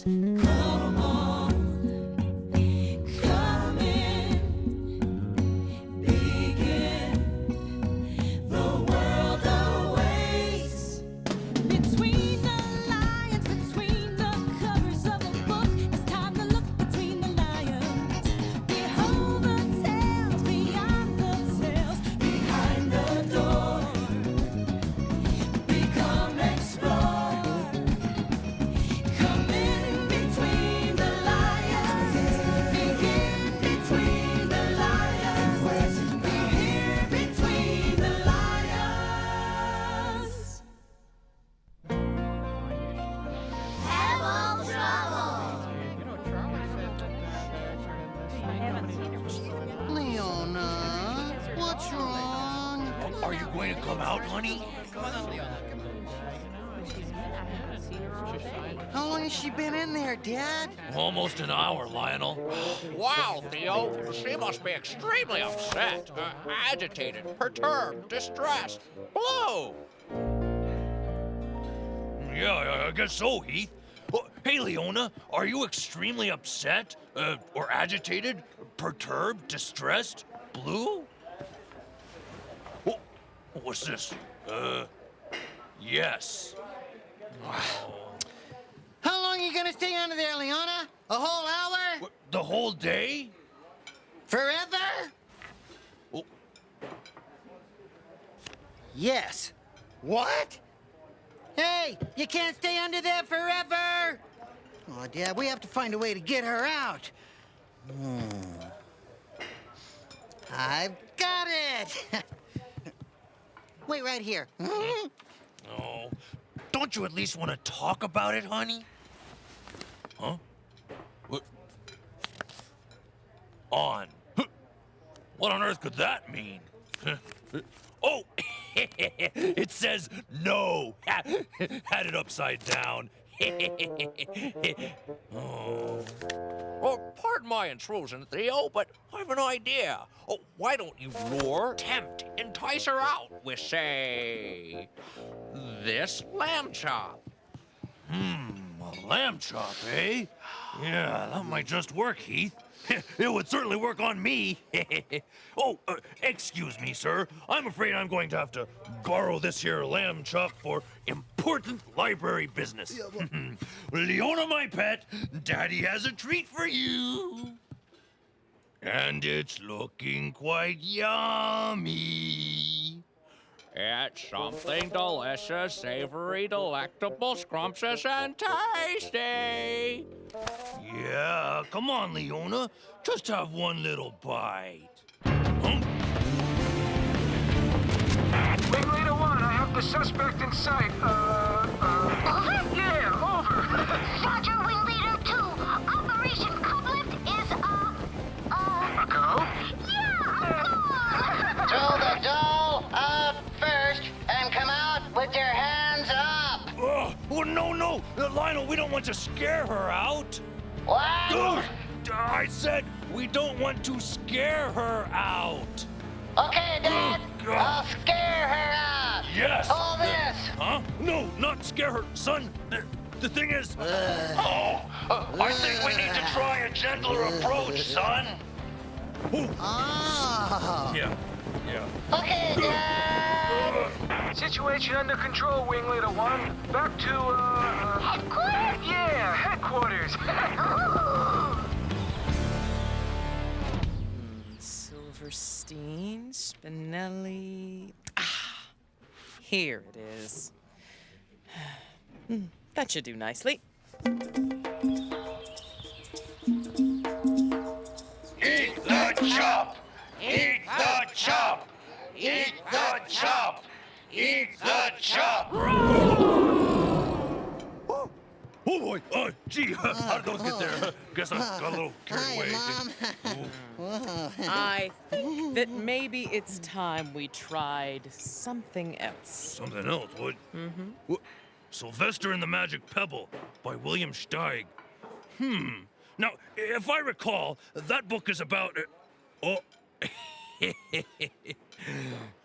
lions. Come on, come in, begin. The world awaits. Between the lions, between the covers of a book, it's time to look between the lions. Behold the tales, beyond the tales, behind the door. Become explore. Come in between the lions. Begin between the lions. Be here between the lions. Pebble trouble. Leona, what's wrong? Are you going to come out, honey? How long has she been in there, Dad? Almost an hour, Lionel. Wow, Theo, she must be extremely upset, agitated, perturbed, distressed, blue. Yeah, I guess so, Heath. Oh, hey, Leona, are you extremely upset? Or agitated? Perturbed? Distressed? Blue? Oh, what's this? Yes. How long are you gonna stay under there, Leona? A whole hour? What, the whole day? Forever? Oh, Yes. What? Hey, you can't stay under there forever! Oh, Dad, we have to find a way to get her out. I've got it! Wait right here. no. Don't you at least want to talk about it, honey? Huh? What? On. What on earth could that mean? Oh! It says no! Had it upside down. Oh. Oh, pardon my intrusion, Theo, but I have an idea. Oh, why don't you lure, tempt, entice her out with, say, this lamb chop? A lamb chop, eh? Yeah, that might just work, Heath. It would certainly work on me. Oh, excuse me, sir. I'm afraid I'm going to have to borrow this here lamb chop for important library business. Leona, my pet, Daddy has a treat for you. And it's looking quite yummy. It's something delicious, savory, delectable, scrumptious, and tasty. Yeah, come on, Leona. Just have one little bite. Huh? Wing Leader 1, I have the suspect in sight. Over? Yeah, over. Roger, Wing Leader 2. Operation Uplift is, A go? yeah, of course. Throw the doll up first and come out with your hands up. Oh, no. Lionel, we don't want to scare her out. What? Ugh, I said we don't want to scare her out. Okay, Dad. God. I'll scare her out. Yes. Hold this. Huh? No, not scare her, son. The thing is... I think we need to try a gentler approach, son. Ooh. Oh. Yeah. Okay, Dad. Situation under control, Wing Leader 1. Back to, Headquarters? yeah, headquarters. Silverstein, Spinelli. Ah, here it is. That should do nicely. Eat the chop! Eat the chop! Eat the chop! Eat the chop! Oh boy! Gee, how did those get there? Guess I got a little carried away. Mom. I think that maybe it's time we tried something else. Something else, what? Mm-hmm. Sylvester and the Magic Pebble by William Steig. Now, if I recall, that book is about...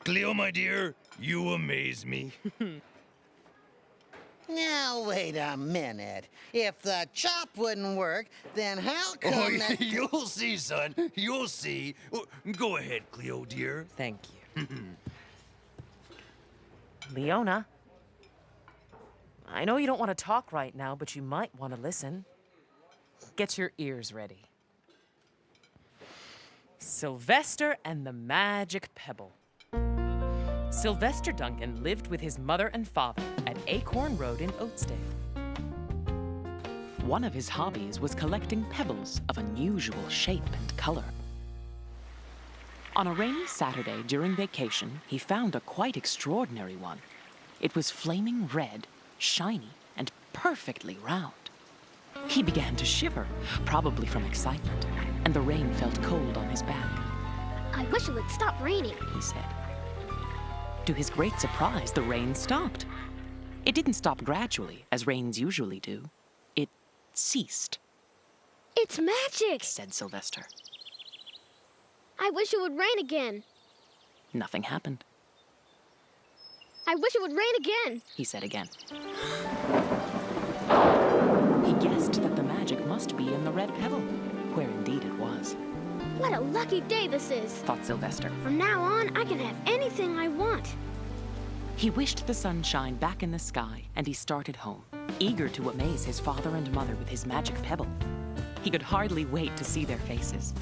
Cleo, my dear, you amaze me. Now, wait a minute. If the chop wouldn't work, then how come Oh, that... you'll see, son. You'll see. Go ahead, Cleo, dear. Thank you. Leona, I know you don't want to talk right now, but you might want to listen. Get your ears ready. Sylvester and the Magic Pebble. Sylvester Duncan lived with his mother and father at Acorn Road in Oatsdale. One of his hobbies was collecting pebbles of unusual shape and color. On a rainy Saturday during vacation, he found a quite extraordinary one. It was flaming red, shiny, and perfectly round. He began to shiver, probably from excitement, and the rain felt cold on his back. I wish it would stop raining. He said. To his great surprise, the rain stopped. It didn't stop gradually, as rains usually do. It ceased, It's magic. said Sylvester. I wish it would rain again. Nothing happened, I wish it would rain again. he said again. He guessed that the magic must be in the red pebble, where indeed it was, What a lucky day this is. thought Sylvester. From now on, I can have anything I want. He wished the sunshine back in the sky, and he started home, eager to amaze his father and mother with his magic pebble. He could hardly wait to see their faces.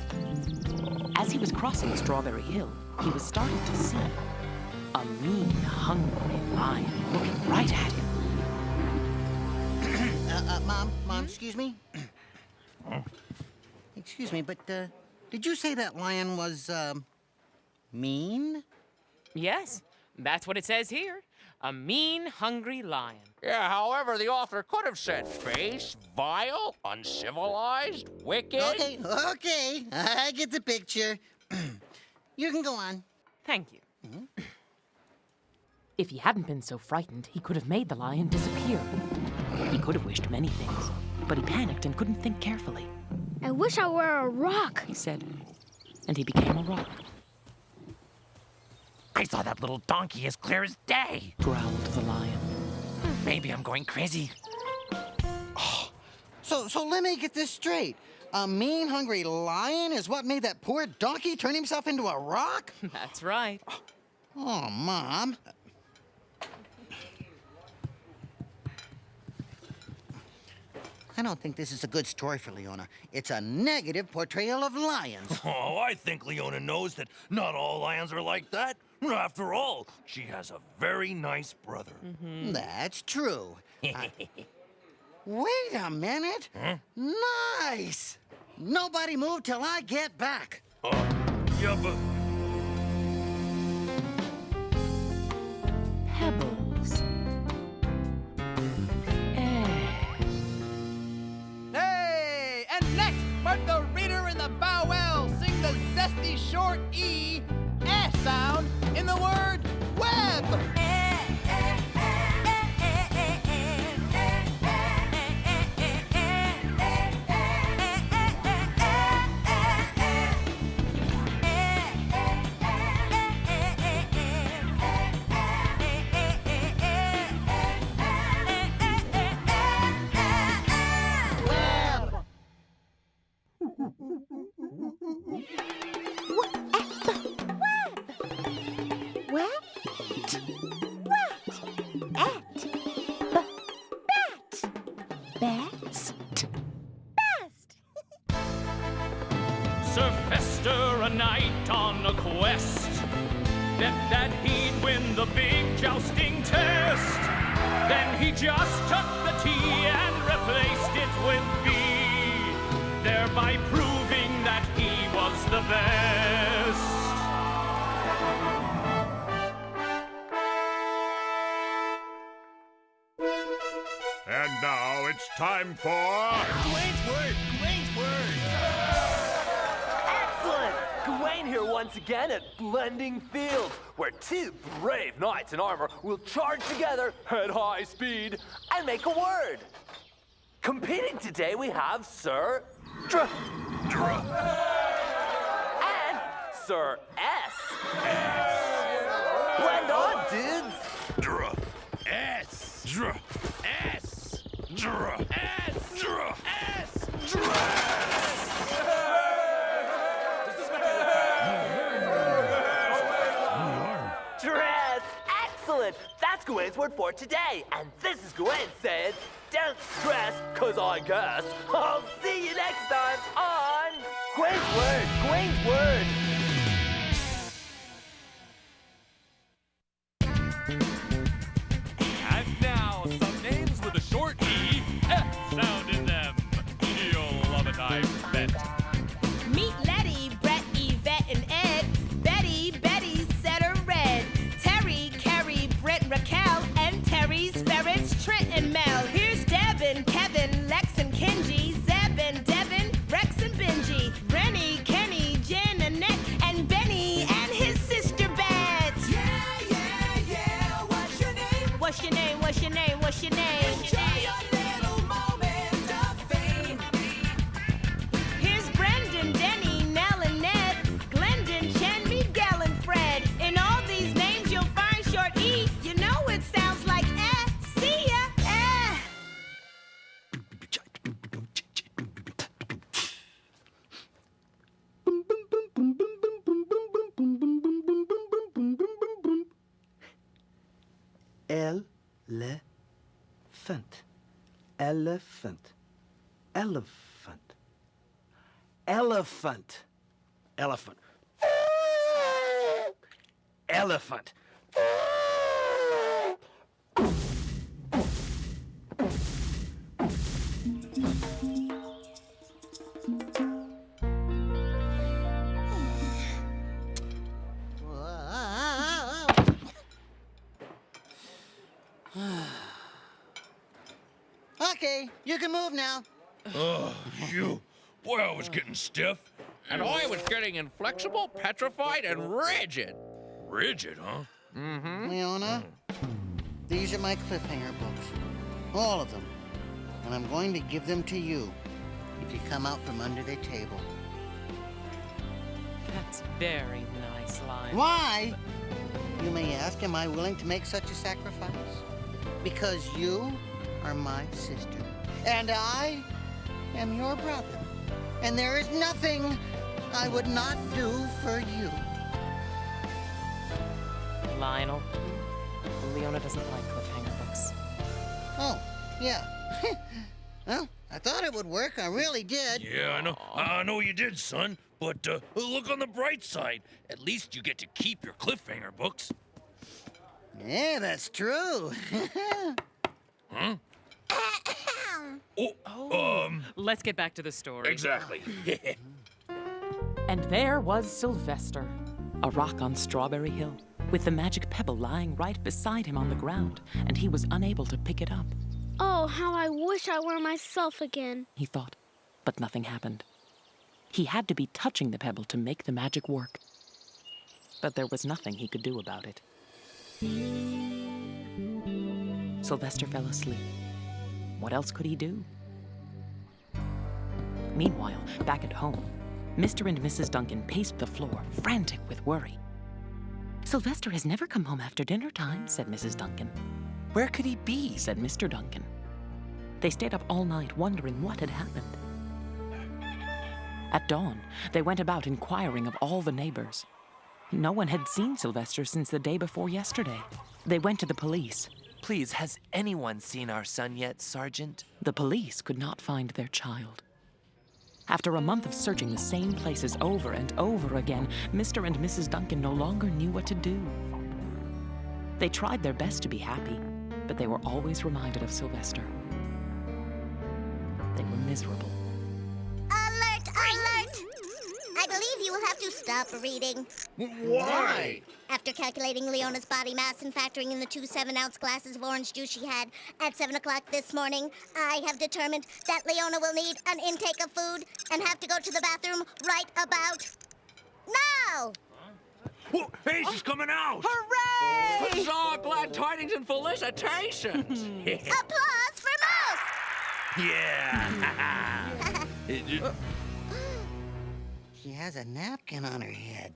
As he was crossing Strawberry Hill, he was starting to see a mean, hungry lion looking right at him. Mom, excuse me? Excuse me, but, did you say that lion was, mean? Yes, that's what it says here. A mean, hungry lion. Yeah, however, the author could have said base, vile, uncivilized, wicked. Okay, I get the picture. You can go on. Thank you. If he hadn't been so frightened, he could have made the lion disappear. He could have wished many things, but he panicked and couldn't think carefully. I wish I were a rock. He said, and he became a rock, I saw that little donkey as clear as day. growled the lion. Maybe I'm going crazy. So let me get this straight. A mean, hungry lion is what made that poor donkey turn himself into a rock? That's right. Oh, Mom. I don't think this is a good story for Leona. It's a negative portrayal of lions. Oh, I think Leona knows that not all lions are like that. After all, she has a very nice brother. That's true. Wait a minute. Nice. Nobody move till I get back. Yeah, but... Pebbles. Hey! And next, let the reader in the bow wow sing the zesty short E S sound in the word web. Sylvester, a knight on a quest, bet that he'd win the big jousting test. Then he just took the T and replaced it with B, thereby proving that he was the best. And now it's time for... Dwayne's word. Excellent! Gawain here once again at Blending Fields, where two brave knights in armor will charge together at high speed and make a word. Competing today we have Sir Dr. and Sir S. Blend on, dudes! S. Dress! Excellent! That's Gwen's word for today. And this is Gwen saying, don't stress, cause I guess I'll see you next time on Gwen's Word, Gwen's Word. And now, some names with a short E, F sound in them. You'll love it, I bet. Meet Letty, Brett, Yvette, and Ed. Betty, Setter, Red. Terry, Carrie, Britt, Raquel, and Terry's ferrets, Trent and Mel. Here's Devin, Kevin, Lex, and Kenji. Zeb and Devin, Rex and Benji. Rennie, Kenny, Jen, Annette, and Benny, and his sister Bet. Yeah. What's your name? What's your name? What's your name? What's your name? Enjoy your little moment of fame. Here's Brendan, Denny, Nell, and Ned. Glendon, Chen, Miguel, and Fred. In all these names, you'll find short E. You know it sounds like eh. See ya, eh. Elephant. Elephant. Elephant. Elephant. Elephant. Elephant. Okay, you can move now. Oh, phew. Boy, I was getting stiff. And I was getting inflexible, petrified, and rigid. Rigid, huh? Leona, these are my cliffhanger books. All of them. And I'm going to give them to you if you come out from under the table. That's very nice, Lionel. Why? You may ask, am I willing to make such a sacrifice? Because you are my sister, and I am your brother. And there is nothing I would not do for you. Lionel, Leona doesn't like cliffhanger books. Oh, yeah. Well, I thought it would work. I really did. Yeah, I know. I know you did, son. But look on the bright side. At least you get to keep your cliffhanger books. Yeah, that's true. Huh? Let's get back to the story. Exactly. And there was Sylvester, a rock on Strawberry Hill, with the magic pebble lying right beside him on the ground, and he was unable to pick it up. Oh, how I wish I were myself again. He thought, but nothing happened. He had to be touching the pebble to make the magic work. But there was nothing he could do about it. Sylvester fell asleep. What else could he do? Meanwhile, back at home, Mr. and Mrs. Duncan paced the floor, frantic with worry. Sylvester has never come home after dinner time, said Mrs. Duncan. Where could he be, said Mr. Duncan. They stayed up all night wondering what had happened. At dawn, they went about inquiring of all the neighbors. No one had seen Sylvester since the day before yesterday. They went to the police. Please, has anyone seen our son yet, Sergeant? The police could not find their child. After a month of searching the same places over and over again, Mr. and Mrs. Duncan no longer knew what to do. They tried their best to be happy, but they were always reminded of Sylvester. They were miserable. Alert! Alert! I believe you will have to stop reading. Why? After calculating Leona's body mass and factoring in the 2 7-ounce glasses of orange juice she had at 7 o'clock this morning, I have determined that Leona will need an intake of food and have to go to the bathroom right about now! Whoa, hey, she's coming out! Hooray! Huzzah, glad tidings and felicitations! Applause for Mouse! Yeah! She has a napkin on her head.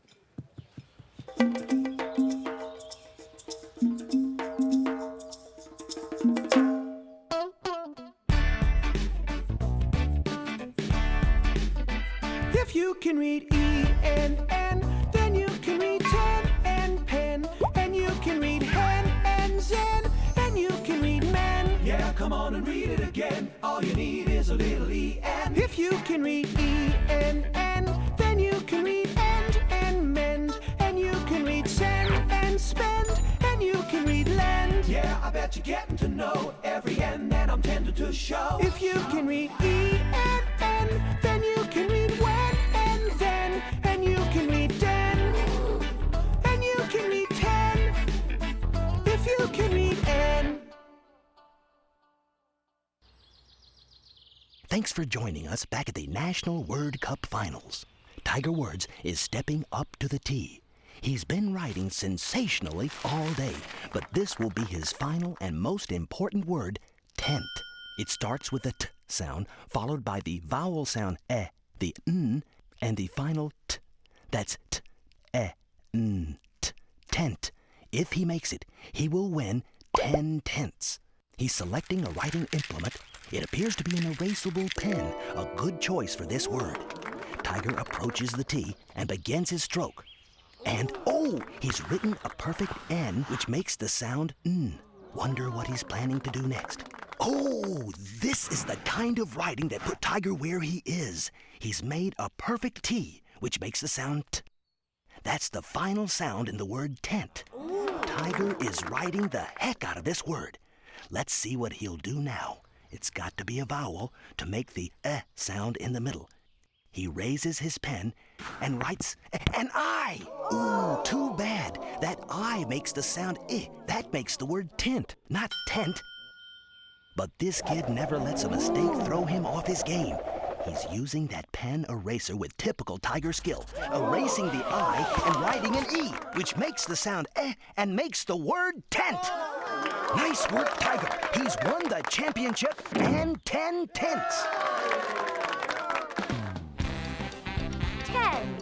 If you can read E-N-N, then you can read ten and pen. And you can read hen and zen. And you can read men. Yeah, come on and read it again. All you need is a little E-N. If you can read E-N-N, then you can read end and mend. And you can read send and spend. And you can read lend. Yeah, I bet you're getting to know every N that I'm tending to show. If you can read E-N-N, then you can read when and then. And you can read den. And you can read ten. If you can read N. Thanks for joining us back at the National Word Cup Finals. Tiger Words is stepping up to the tee. He's been writing sensationally all day, but this will be his final and most important word, tent. It starts with the T sound, followed by the vowel sound E, the N, and the final T. That's T, E, N, T, tent. If he makes it, he will win 10 tenths. He's selecting a writing implement. It appears to be an erasable pen, a good choice for this word. Tiger approaches the tee and begins his stroke. And, oh, he's written a perfect N, which makes the sound N. Wonder what he's planning to do next. Oh, this is the kind of writing that put Tiger where he is. He's made a perfect T, which makes the sound T. That's the final sound in the word tent. Tiger is writing the heck out of this word. Let's see what he'll do now. It's got to be a vowel to make the sound in the middle. He raises his pen and writes an I. Ooh, too bad. That I makes the sound I. That makes the word tent, not tent. But this kid never lets a mistake throw him off his game. He's using that pen eraser with typical Tiger skill, erasing the I and writing an E, which makes the sound and makes the word tent. Nice work, Tiger. He's won the championship and 10 tenths. 10.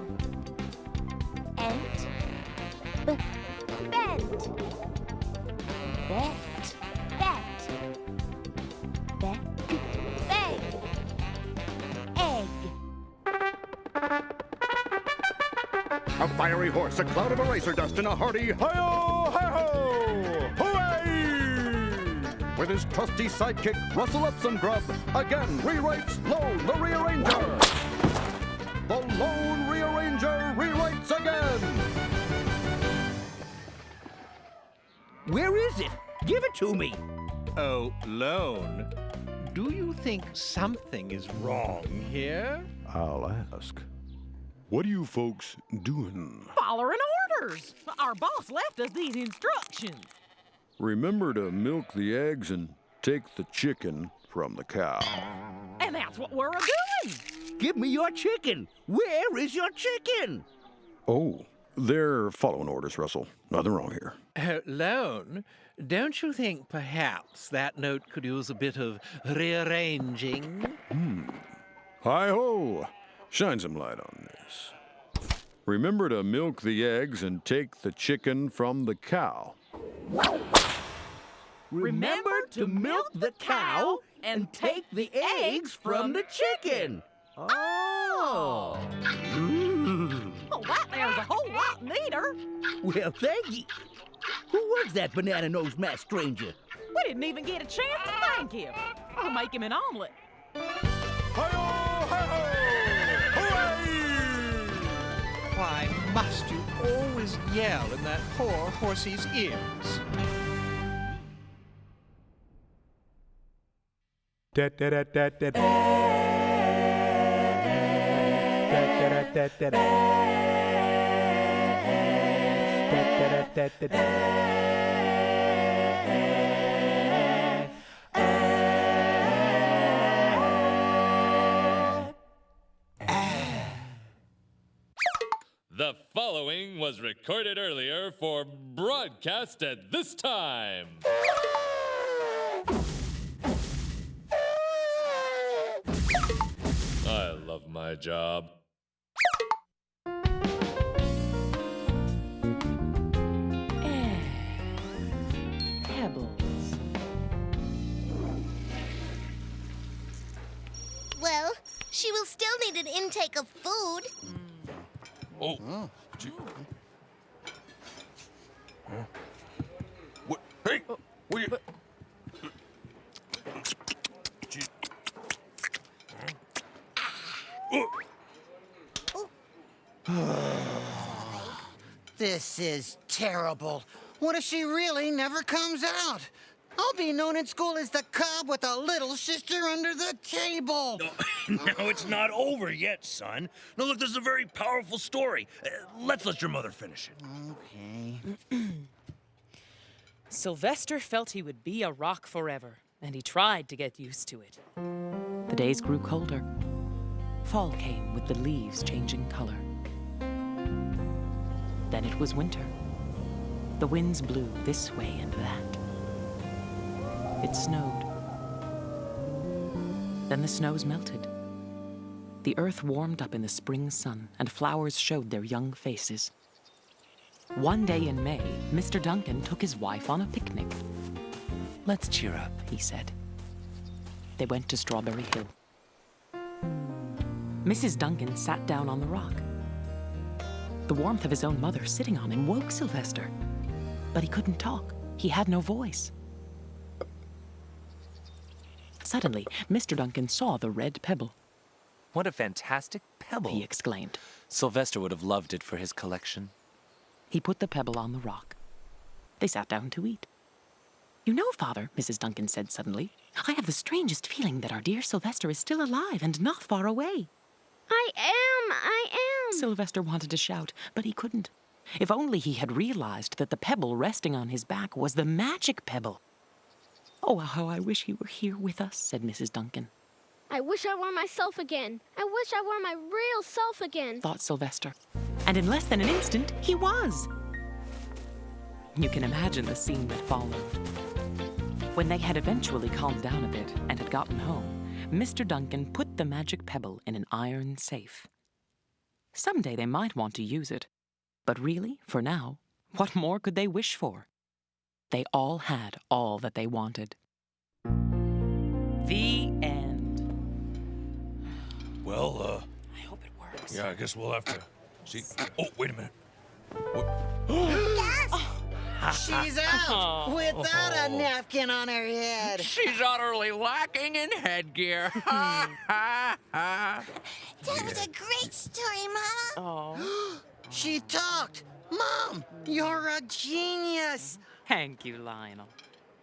Ent. Bent. Bet. Bet. Beck. Beg. Egg. A fiery horse, a cloud of eraser dust, and a hearty hi-yo, hi-ho! Hooray! With his trusty sidekick, Russell Upsongrub, again rewrites Lone the Rearranger. The Lone Rearranger rewrites again. Where is it? Give it to me. Oh, Lone, do you think something is wrong here? I'll ask. What are you folks doing? Following orders. Our boss left us these instructions. Remember to milk the eggs and take the chicken from the cow. And that's what we're doing. Give me your chicken. Where is your chicken? Oh, they're following orders, Russell. Nothing wrong here. Lone, don't you think perhaps that note could use a bit of rearranging? Hi-ho! Shine some light on this. Remember to milk the eggs and take the chicken from the cow. Remember to milk the cow and take the eggs from the chicken. Oh. Oh, that there's a whole lot neater. Well, thank you. Who was that banana-nosed masked stranger? We didn't even get a chance to thank him. I'll make him an omelet. Why must you always yell in that poor horsey's ears? The following was recorded earlier for broadcast at this time. I love my job. Well, She will still need an intake of food. Oh. Gee. Huh? What? Hey! What you... Gee. This is terrible. What if she really never comes out? I'll be known in school as the cub with a little sister under the table. No, it's not over yet, son. No, look, this is a very powerful story. Let's let your mother finish it. Okay. Sylvester felt he would be a rock forever, and he tried to get used to it. The days grew colder. Fall came with the leaves changing color. Then it was winter. The winds blew this way and that. It snowed. Then the snows melted. The earth warmed up in the spring sun, and flowers showed their young faces. One day in May, Mr. Duncan took his wife on a picnic. Let's cheer up, he said. They went to Strawberry Hill. Mrs. Duncan sat down on the rock. The warmth of his own mother sitting on him woke Sylvester. But he couldn't talk. He had no voice. Suddenly, Mr. Duncan saw the red pebble. What a fantastic pebble, he exclaimed. Sylvester would have loved it for his collection. He put the pebble on the rock. They sat down to eat. You know, Father, Mrs. Duncan said suddenly, I have the strangest feeling that our dear Sylvester is still alive and not far away. I am. Sylvester wanted to shout, but he couldn't. If only he had realized that the pebble resting on his back was the magic pebble. Oh, how I wish he were here with us, said Mrs. Duncan. I wish I were myself again. I wish I were my real self again, thought Sylvester. And in less than an instant, he was. You can imagine the scene that followed. When they had eventually calmed down a bit and had gotten home, Mr. Duncan put the magic pebble in an iron safe. Someday they might want to use it. But really, for now, what more could they wish for? They all had all that they wanted. The end. Well, I hope it works. yeah, I guess we'll have to see. Oh, wait a minute. She's out without a napkin on her head. She's utterly lacking in headgear. That was a great story, Mama. Oh. She talked. Mom, you're a genius. Thank you, Lionel.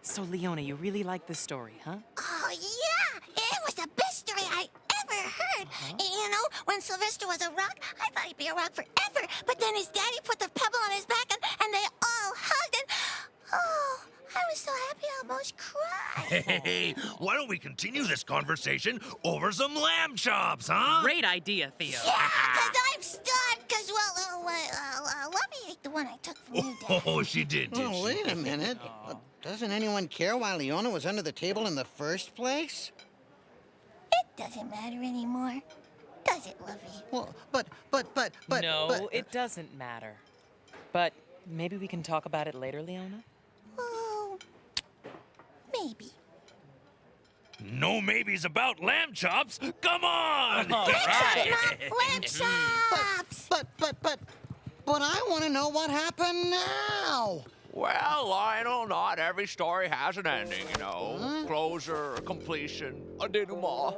So, Leona, you really like this story, huh? Oh, yeah. It was the best story I ever heard. You know, when Sylvester was a rock, I thought he'd be a rock forever. But then his daddy put the pebble on his back, and they all hugged, and oh, I was so happy I almost cried. Hey, why don't we continue this conversation over some lamb chops, huh? Great idea, Theo. Yeah, because I'm stunned, because, Lumpy ate the one I took from you, Dad. Oh, she did Oh, she? wait a minute. Doesn't anyone care why Leona was under the table in the first place? It doesn't matter anymore, does it, Lumpy? Well, but... No, it doesn't matter. But maybe we can talk about it later, Leona? Oh, maybe. No maybes about lamb chops. Come on! All right. Lamb chops! But I want to know what happened now. Well, Lionel, not every story has an ending, you know. Closure, completion, a denouement.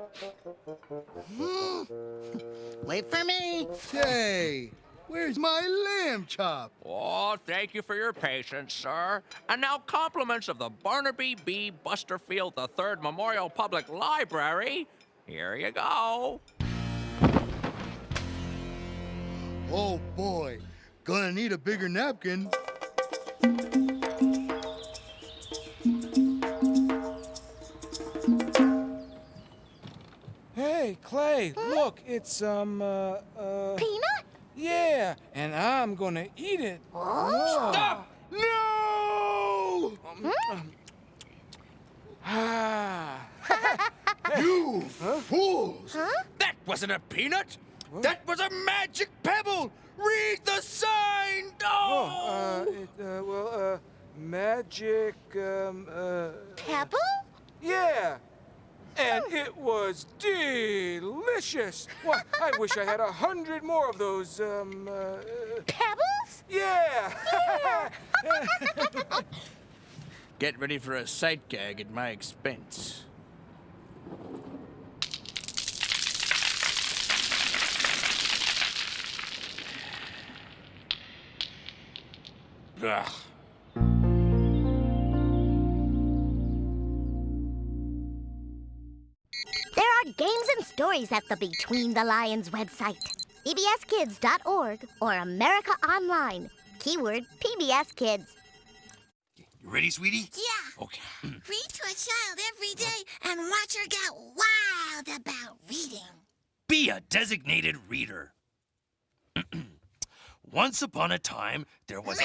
Wait for me. Say, where's my lamb chop? Oh, thank you for your patience, sir. And now compliments of the Barnaby B. Busterfield III Memorial Public Library. Here you go. Oh boy, gonna need a bigger napkin. Hey, Clay, look, it's, Peanut? Yeah, and I'm gonna eat it. Oh. Stop! No! You fools! That wasn't a peanut. That was a magic pebble. Read the sign. Magic, Pebble? yeah. And it was delicious. Well, I wish I had 100 more of those, Pebbles? Yeah! Get ready for a sight gag at my expense. Ugh. There are games and stories at the Between the Lions website. PBSKids.org or America Online. Keyword PBS Kids. You ready, sweetie? Yeah. Okay. Read to a child every day and watch her get wild about reading. Be a designated reader. Once upon a time, there was a...